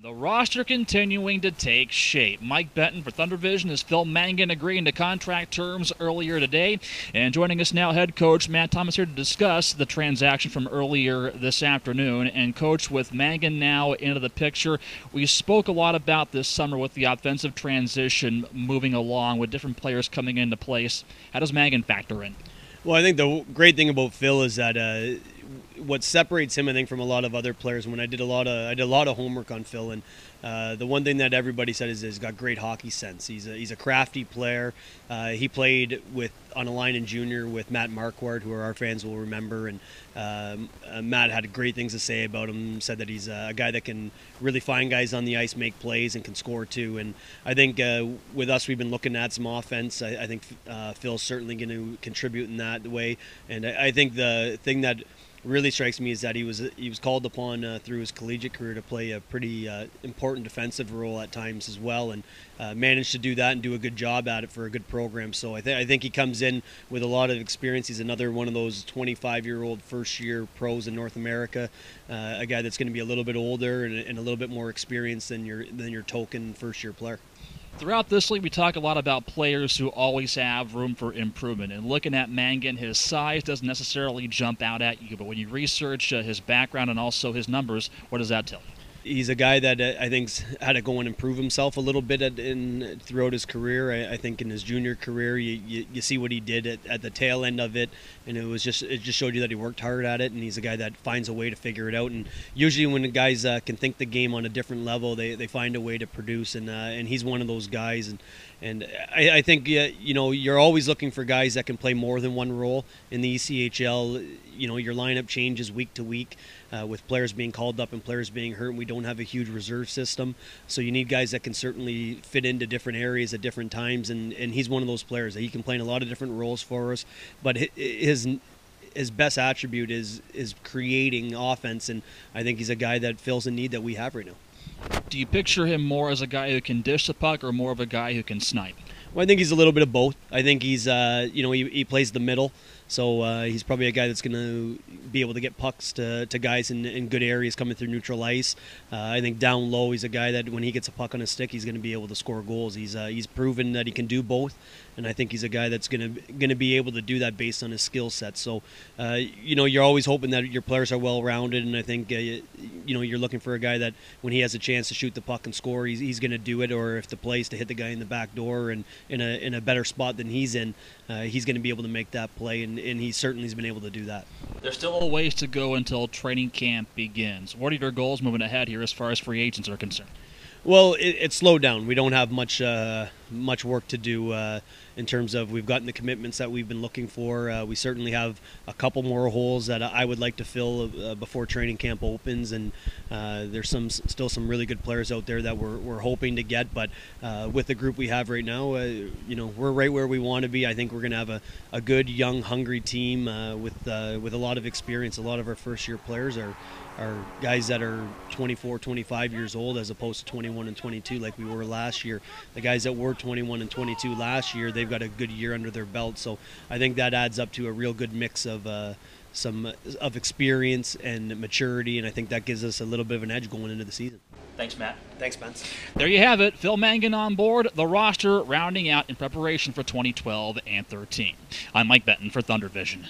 The roster continuing to take shape. Mike Benton for ThunderVision as Phil Mangan agreeing to contract terms earlier today. And joining us now, head coach Matt Thomas here to discuss the transaction from earlier this afternoon. And coach, with Mangan now into the picture, we spoke a lot about this summer with the offensive transition moving along with different players coming into place. How does Mangan factor in? Well, I think the great thing about Phil is that what separates him, I think, from a lot of other players. When I did a lot of homework on Phil, and the one thing that everybody said is he's got great hockey sense. He's a crafty player. He played on a line in junior with Matt Marquardt, who our fans will remember, and Matt had great things to say about him. Said that he's a guy that can really find guys on the ice, make plays, and can score too. And I think with us, we've been looking at some offense. I think Phil's certainly going to contribute in that way. And I think the thing that really strikes me is that he was called upon through his collegiate career to play a pretty important defensive role at times as well, and managed to do that and do a good job at it for a good program. So I think he comes in with a lot of experience. He's another one of those 25-year-old first-year pros in North America, a guy that's going to be a little bit older and a little bit more experienced than your token first-year player. Throughout this league, we talk a lot about players who always have room for improvement. And looking at Mangan, his size doesn't necessarily jump out at you. But when you research his background and also his numbers, what does that tell you? He's a guy that I think's had to go and improve himself a little bit throughout his career. I think in his junior career, you see what he did at the tail end of it, and it just showed you that he worked hard at it. And he's a guy that finds a way to figure it out. And usually, when the guys can think the game on a different level, they find a way to produce. And he's one of those guys. And I think you're always looking for guys that can play more than one role in the ECHL. Your lineup changes week to week with players being called up and players being hurt. We don't have a huge reserve system, so you need guys that can certainly fit into different areas at different times. And he's one of those players that he can play in a lot of different roles for us. But his best attribute is creating offense, and I think he's a guy that fills a need that we have right now. Do you picture him more as a guy who can dish the puck or more of a guy who can snipe? Well, I think he's a little bit of both. I think he's, he plays the middle, so he's probably a guy that's going to be able to get pucks to guys in good areas coming through neutral ice. I think down low, he's a guy that when he gets a puck on his stick, he's going to be able to score goals. He's proven that he can do both, and I think he's a guy that's going to be able to do that based on his skill set. So, you're always hoping that your players are well-rounded, and I think you're looking for a guy that when he has a chance to shoot the puck and score, he's going to do it. Or if the play is to hit the guy in the back door and in a better spot than he's in, he's going to be able to make that play, and he certainly has been able to do that. There's still a ways to go until training camp begins. What are your goals moving ahead here as far as free agents are concerned? Well, it's slowed down. We don't have much work to do in terms of we've gotten the commitments that we've been looking for. We certainly have a couple more holes that I would like to fill before training camp opens, and there's still some really good players out there that we're hoping to get. But with the group we have right now, we're right where we want to be. I think we're going to have a good, young, hungry team with a lot of experience. A lot of our first-year players are guys that are 24, 25 years old as opposed to 21 and 22 like we were last year. The guys that were 21 and 22 last year, they've got a good year under their belt. So I think that adds up to a real good mix of experience and maturity, and I think that gives us a little bit of an edge going into the season. Thanks, Matt. Thanks, Spence. There you have it. Phil Mangan on board, the roster rounding out in preparation for 2012 and 13. I'm Mike Benton for ThunderVision.